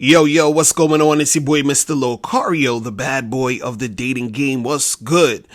Yo, what's going on? It's your boy, Mr. Locario, the bad boy of the dating game. What's good?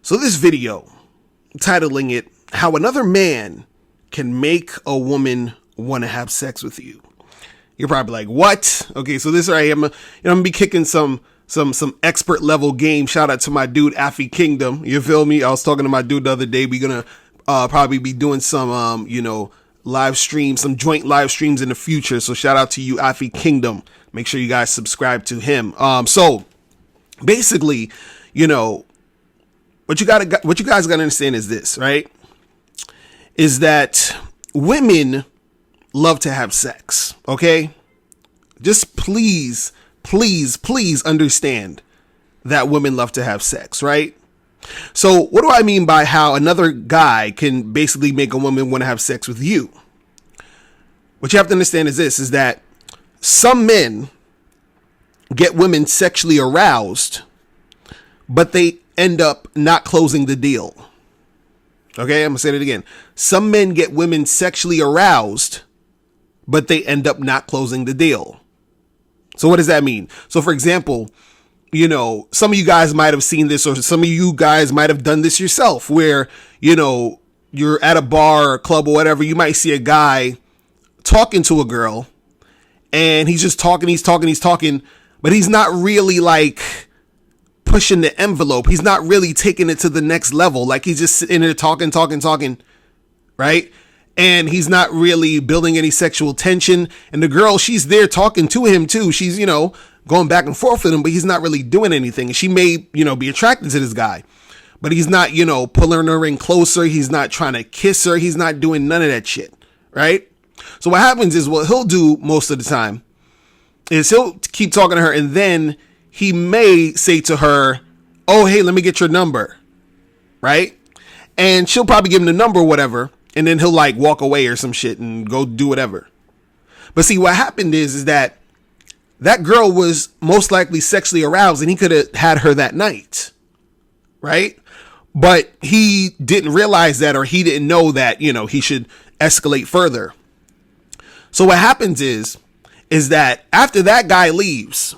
So this video, titling it, How Another Man Can Make a Woman Want to Have Sex with You. You're probably like, what? Okay, so this right here, I'm gonna be kicking some expert level game. Shout out to my dude, Affy Kingdom. You feel me? I was talking to my dude the other day. We're gonna probably be doing some, live streams, some joint live streams in the future. So shout out to you, Affy Kingdom. Make sure you guys subscribe to him. So basically, what you guys gotta understand is this, right? Is that women love to have sex. Okay. Just please understand that women love to have sex, right? So what do I mean by how another guy can basically make a woman want to have sex with you? What you have to understand is this, is that some men get women sexually aroused, but they end up not closing the deal. Okay, I'm gonna say it again. Some men get women sexually aroused, but they end up not closing the deal. So what does that mean? So for example, some of you guys might have seen this, or some of you guys might have done this yourself, where, you're at a bar or a club or whatever. You might see a guy talking to a girl and he's just talking, but he's not really like pushing the envelope. He's not really taking it to the next level. Like he's just sitting there talking, right? And he's not really building any sexual tension. And the girl, she's there talking to him too. She's, going back and forth with him, but he's not really doing anything. And she may, be attracted to this guy, but he's not, pulling her in closer. He's not trying to kiss her. He's not doing none of that shit. Right? So what happens is, what he'll do most of the time is he'll keep talking to her, and then he may say to her, oh, hey, let me get your number. Right? And she'll probably give him the number or whatever. And then he'll like walk away or some shit and go do whatever. But see, what happened is that girl was most likely sexually aroused, and he could have had her that night. Right? But he didn't realize that, or he didn't know that, he should escalate further. So what happens is that after that guy leaves,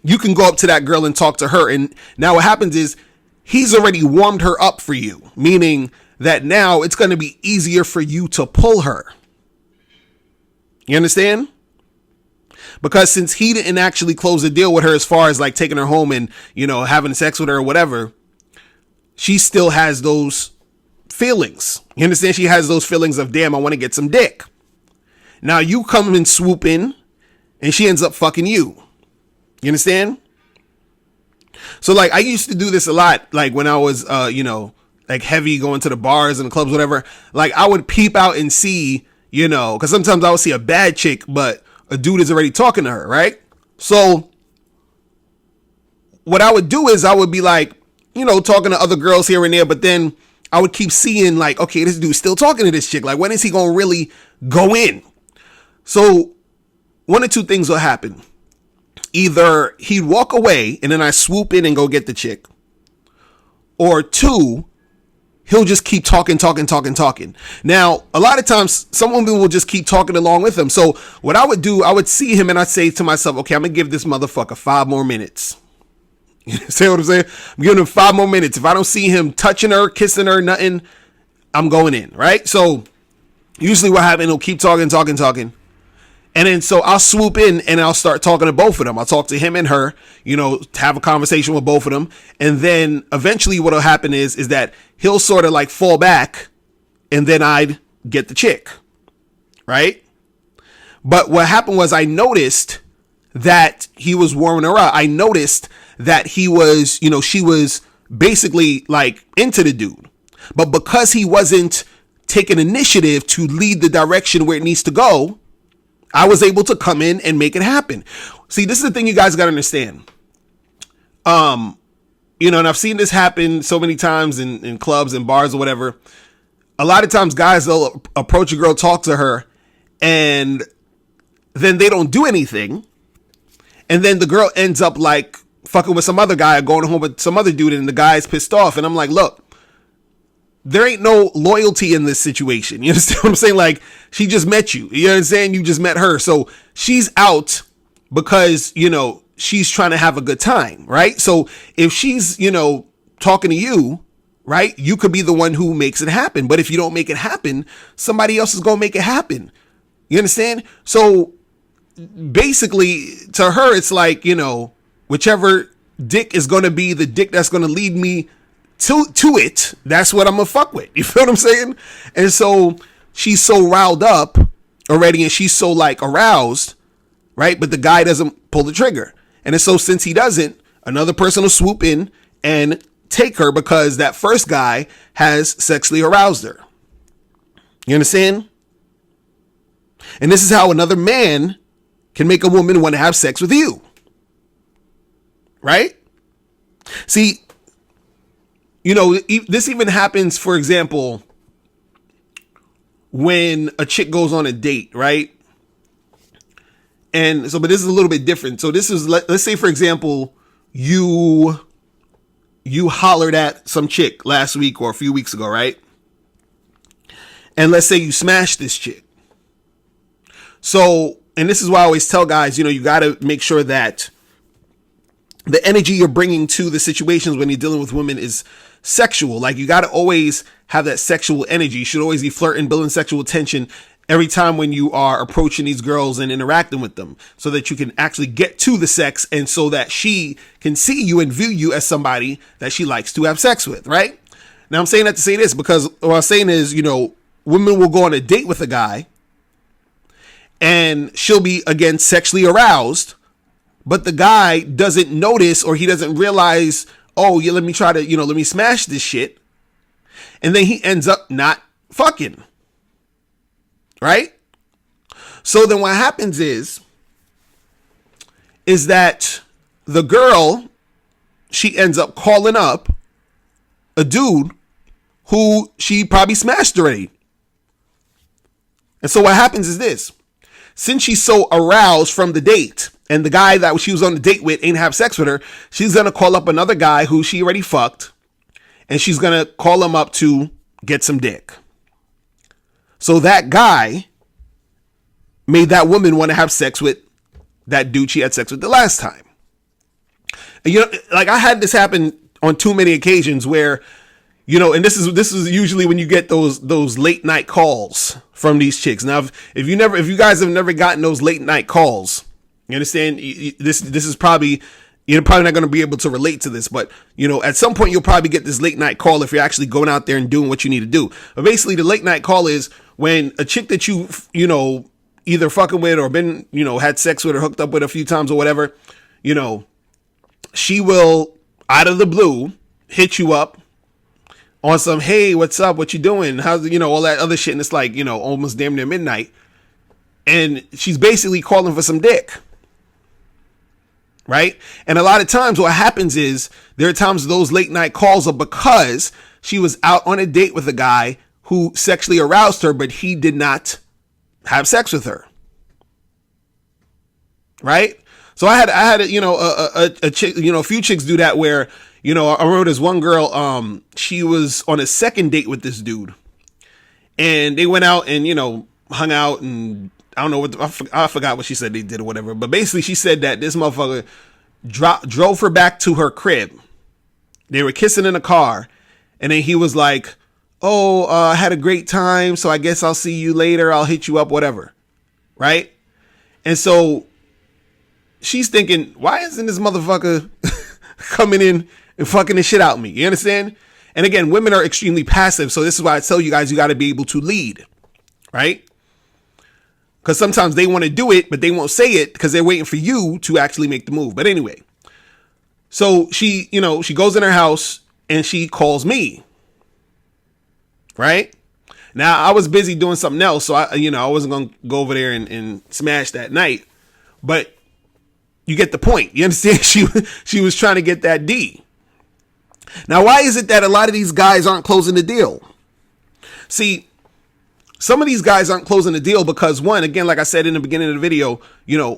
you can go up to that girl and talk to her. And now what happens is he's already warmed her up for you, meaning that now it's going to be easier for you to pull her. You understand? Because since he didn't actually close the deal with her as far as like taking her home and, having sex with her or whatever, she still has those feelings. You understand? She has those feelings of, damn, I want to get some dick. Now you come and swoop in and she ends up fucking you. You understand? So like I used to do this a lot, like when I was, like heavy going to the bars and the clubs, whatever. Like I would peep out and see, because sometimes I would see a bad chick, but a dude is already talking to her, right? So what I would do is I would be like, talking to other girls here and there, but then I would keep seeing like, okay, this dude's still talking to this chick. Like, when is he going to really go in? So one of two things will happen. Either he'd walk away and then I swoop in and go get the chick, or two, he'll just keep talking. Now, a lot of times, some women will just keep talking along with him. So what I would do, I would see him and I'd say to myself, okay, I'm going to give this motherfucker 5 more minutes. You see what I'm saying? I'm giving him 5 more minutes. If I don't see him touching her, kissing her, nothing, I'm going in, right? So usually what happens, he'll keep talking. And then so I'll swoop in and I'll start talking to both of them. I'll talk to him and her, have a conversation with both of them. And then eventually what'll happen is that he'll sort of like fall back and then I'd get the chick. Right? But what happened was I noticed that he was warming her up. I noticed that he was, she was basically like into the dude. But because he wasn't taking initiative to lead the direction where it needs to go, I was able to come in and make it happen. See, this is the thing you guys got to understand. And I've seen this happen so many times in clubs and bars or whatever. A lot of times guys, they'll approach a girl, talk to her, and then they don't do anything. And then the girl ends up like fucking with some other guy or going home with some other dude, and the guy's pissed off. And I'm like, look, there ain't no loyalty in this situation. You understand what I'm saying? Like, she just met you. You know what I'm saying? You just met her. So she's out because, she's trying to have a good time, right? So if she's, talking to you, right, you could be the one who makes it happen. But if you don't make it happen, somebody else is going to make it happen. You understand? So basically to her, it's like, whichever dick is going to be the dick that's going to lead me to it, that's what I'm going to fuck with. You feel what I'm saying? And so she's so riled up already, and she's so like aroused, right? But the guy doesn't pull the trigger. And so since he doesn't, another person will swoop in and take her because that first guy has sexually aroused her. You understand? And this is how another man can make a woman want to have sex with you. Right? See, this even happens, for example, when a chick goes on a date, right? And so, but this is a little bit different. So this is, let's say, for example, you hollered at some chick last week or a few weeks ago, right? And let's say you smashed this chick. So, and this is why I always tell guys, you got to make sure that the energy you're bringing to the situations when you're dealing with women is sexual. Like, you got to always have that sexual energy. You should always be flirting, building sexual tension every time when you are approaching these girls and interacting with them, so that you can actually get to the sex, and so that she can see you and view you as somebody that she likes to have sex with, right? Now, I'm saying that to say this because what I'm saying is, women will go on a date with a guy and she'll be, again, sexually aroused, but the guy doesn't notice, or he doesn't realize, oh, yeah, let me try to, let me smash this shit. And then he ends up not fucking. Right? So then what happens is that the girl, she ends up calling up a dude who she probably smashed already. And so what happens is this: since she's so aroused from the date, and the guy that she was on the date with ain't have sex with her, she's going to call up another guy who she already fucked, and she's going to call him up to get some dick. So that guy made that woman want to have sex with that dude she had sex with the last time. And, like, I had this happen on too many occasions where, and this is usually when you get those late night calls from these chicks. Now, if you guys have never gotten those late night calls, you understand, this is probably, you're probably not going to be able to relate to this, but, at some point you'll probably get this late night call if you're actually going out there and doing what you need to do. But basically, the late night call is when a chick that you either fucking with or been, had sex with or hooked up with a few times or whatever, she will, out of the blue, hit you up on some, hey, what's up? What you doing? How's, all that other shit. And it's like, almost damn near midnight. And she's basically calling for some dick. Right? And a lot of times what happens is there are times those late night calls are because she was out on a date with a guy who sexually aroused her, but he did not have sex with her. Right? So I had a chick, a few chicks do that where, I remember this one girl, she was on a second date with this dude, and they went out and, hung out, and I don't know what, I forgot what she said they did or whatever. But basically she said that this motherfucker drove her back to her crib. They were kissing in a car, and then he was like, oh, I had a great time, so I guess I'll see you later. I'll hit you up, whatever. Right? And so she's thinking, why isn't this motherfucker coming in and fucking the shit out of me? You understand? And again, women are extremely passive. So this is why I tell you guys, you got to be able to lead. Right? Because sometimes they want to do it, but they won't say it because they're waiting for you to actually make the move. But anyway, so she, she goes in her house and she calls me. Right? Now, I was busy doing something else, so I wasn't going to go over there and smash that night. But you get the point. You understand? She was trying to get that D. Now, why is it that a lot of these guys aren't closing the deal? See, some of these guys aren't closing the deal because, one, again, like I said in the beginning of the video,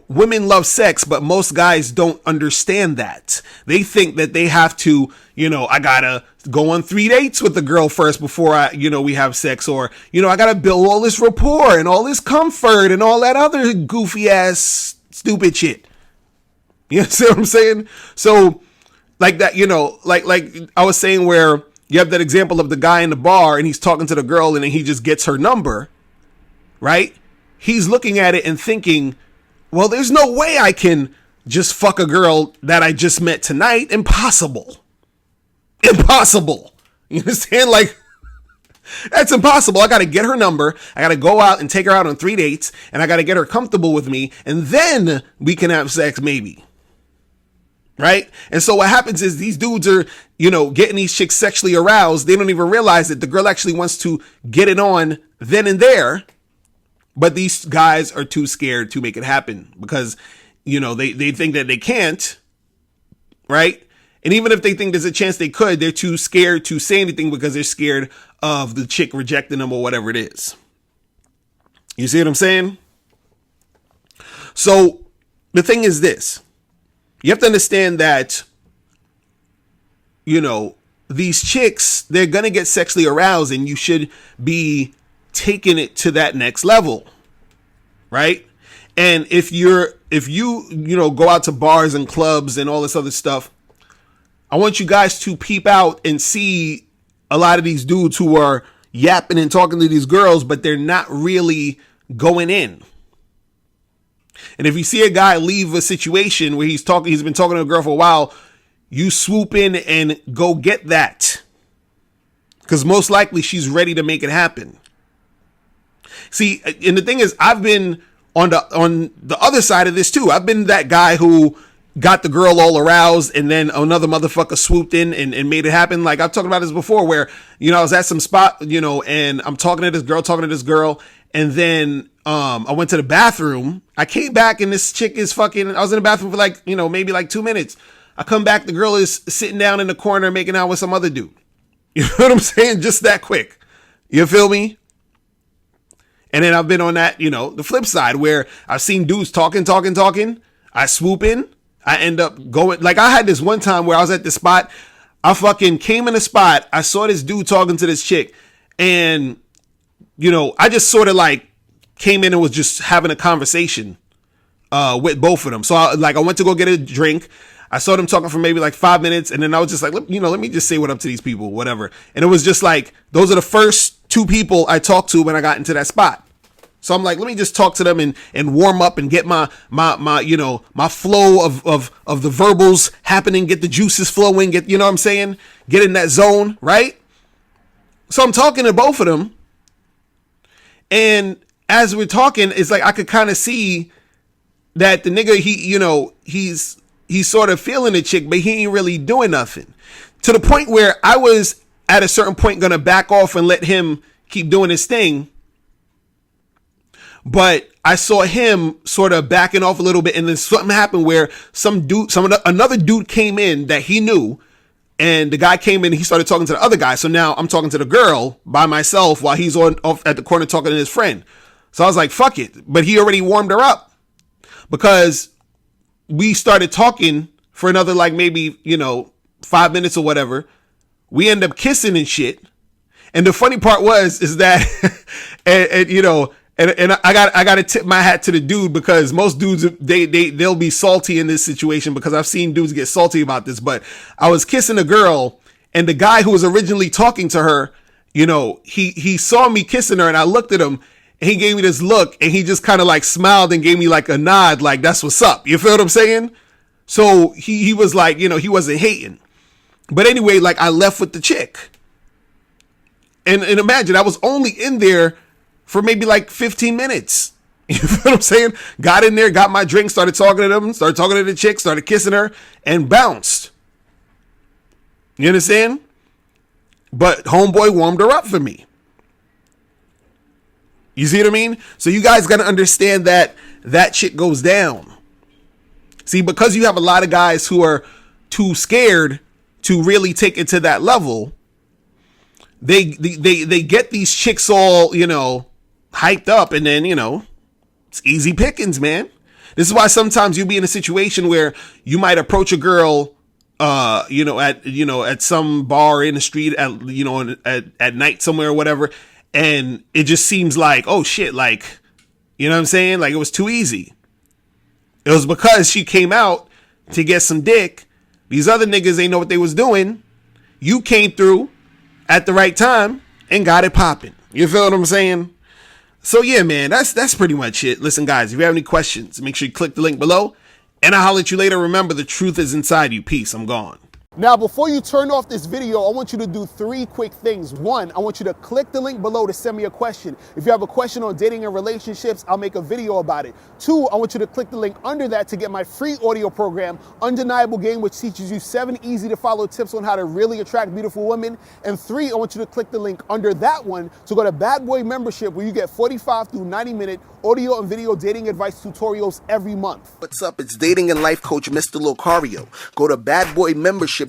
women love sex, but most guys don't understand that. They think that they have to, I gotta go on 3 dates with the girl first before we have sex, or, I gotta build all this rapport and all this comfort and all that other goofy ass stupid shit. You see what I'm saying? So like that, like I was saying, where you have that example of the guy in the bar and he's talking to the girl and then he just gets her number, right? He's looking at it and thinking, well, there's no way I can just fuck a girl that I just met tonight. Impossible. Impossible. You understand? Like, that's impossible. I got to get her number. I got to go out and take her out on 3 dates, and I got to get her comfortable with me, and then we can have sex, maybe. Right? And so what happens is these dudes are, getting these chicks sexually aroused. They don't even realize that the girl actually wants to get it on then and there. But these guys are too scared to make it happen because, they think that they can't. Right? And even if they think there's a chance they could, they're too scared to say anything because they're scared of the chick rejecting them or whatever it is. You see what I'm saying? So the thing is this. You have to understand that, these chicks, they're going to get sexually aroused and you should be taking it to that next level. Right? And if you go out to bars and clubs and all this other stuff, I want you guys to peep out and see a lot of these dudes who are yapping and talking to these girls, but they're not really going in. And if you see a guy leave a situation where he's been talking to a girl for a while, you swoop in and go get that. Because most likely she's ready to make it happen. See, and the thing is, I've been on the other side of this too. I've been that guy who got the girl all aroused and then another motherfucker swooped in and made it happen. Like I've talked about this before where, I was at some spot, and I'm talking to this girl. And then, I went to the bathroom. I came back and this chick is I was in the bathroom for like, maybe like 2 minutes. I come back. The girl is sitting down in the corner making out with some other dude. You know what I'm saying? Just that quick. You feel me? And then I've been on that, the flip side where I've seen dudes talking. I swoop in. I end up going, like I had this one time where I was at the spot. I fucking came in the spot. I saw this dude talking to this chick and, I just sort of like came in and was just having a conversation, with both of them. So I went to go get a drink. I saw them talking for maybe like 5 minutes. And then I was just like, let me just say what up to these people, whatever. And it was just like, those are the first 2 people I talked to when I got into that spot. So I'm like, let me just talk to them and warm up and get my flow of the verbals happening, get the juices flowing, get what I'm saying? Get in that zone, right? So I'm talking to both of them. And as we're talking, it's like I could kind of see that the nigga, he's sort of feeling the chick, but he ain't really doing nothing. To the point where I was at a certain point gonna back off and let him keep doing his thing. But I saw him sort of backing off a little bit, and then something happened where another dude came in that he knew, and the guy came in and he started talking to the other guy. So now I'm talking to the girl by myself while he's off at the corner talking to his friend. So I was like, fuck it. But he already warmed her up because we started talking for another like maybe 5 minutes or whatever. We end up kissing and shit. And the funny part is that And I got to tip my hat to the dude because most dudes, they'll be salty in this situation because I've seen dudes get salty about this. But I was kissing a girl and the guy who was originally talking to her, he saw me kissing her and I looked at him and he gave me this look and he just kind of like smiled and gave me like a nod, like that's what's up. You feel what I'm saying? So he was like, he wasn't hating. But anyway, like I left with the chick. And imagine I was only in there for maybe like 15 minutes. You know what I'm saying? Got in there, got my drink, started talking to them, started talking to the chick, started kissing her, and bounced. You understand? But homeboy warmed her up for me. You see what I mean? So you guys got to understand that shit goes down. See, because you have a lot of guys who are too scared to really take it to that level, they get these chicks all, hyped up, and then, it's easy pickings, man. This is why sometimes you'll be in a situation where you might approach a girl, at some bar in the street at night somewhere or whatever. And it just seems like, oh shit, like, you know what I'm saying? Like it was too easy. It was because she came out to get some dick. These other niggas ain't know what they was doing. You came through at the right time and got it popping. You feel what I'm saying? So yeah, man, that's pretty much it. Listen, guys, if you have any questions, make sure you click the link below, and I'll holler at you later. Remember, the truth is inside you. Peace. I'm gone. Now, before you turn off this video, I want you to do 3 quick things. 1, I want you to click the link below to send me a question. If you have a question on dating and relationships, I'll make a video about it. 2, I want you to click the link under that to get my free audio program, Undeniable Game, which teaches you 7 easy to follow tips on how to really attract beautiful women. And 3, I want you to click the link under that one to go to Bad Boy Membership, where you get 45 through 90-minute audio and video dating advice tutorials every month. What's up? It's dating and life coach Mr. Locario. Go to badboymembership.com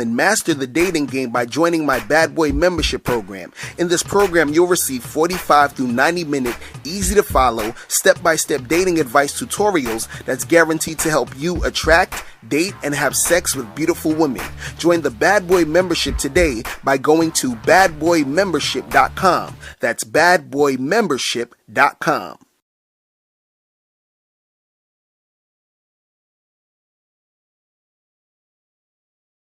and master the dating game by joining my Bad Boy Membership program. In this program, you'll receive 45 through 90-minute, easy to follow, step-by-step dating advice tutorials that's guaranteed to help you attract, date, and have sex with beautiful women. Join the Bad Boy Membership today by going to badboymembership.com. That's badboymembership.com.